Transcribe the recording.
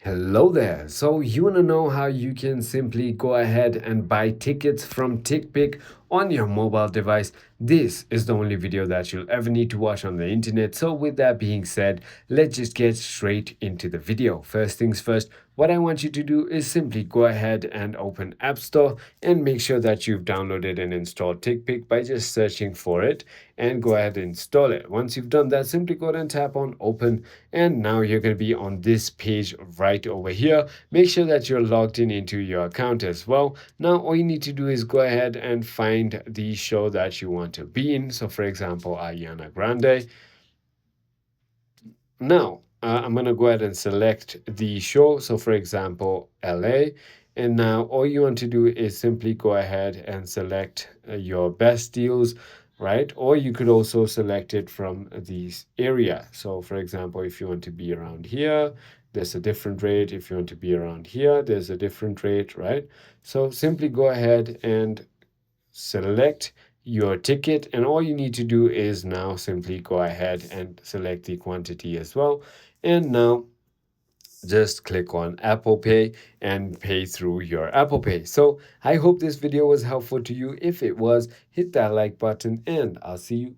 Hello there. So you want to know how you can simply go ahead and buy tickets from TickPick on your mobile device? This is the only video that you'll ever need to watch on the internet. So with that being said, let's just get straight into the video. First things first, what I want you to do is simply go ahead and open App Store and make sure that you've downloaded and installed TickPick by just searching for it and go ahead and install it. Once you've done that, simply go ahead and tap on open, and now you're going to be on this page right over here. Make sure that you're logged in into your account as well. Now all you need to do is go ahead and find the show that you want to be in. So for example, Ariana Grande. Now, I'm going to go ahead and select the show. So, for example, LA. And now all you want to do is simply go ahead and select your best deals, right? Or you could also select it from this area. So, for example, if you want to be around here, there's a different rate. If you want to be around here, there's a different rate, right? So, simply go ahead and select your ticket, and all you need to do is now simply go ahead and select the quantity as well, and now just click on Apple Pay and pay through your Apple Pay. So I hope this video was helpful to you. If it was, hit that like button, and I'll see you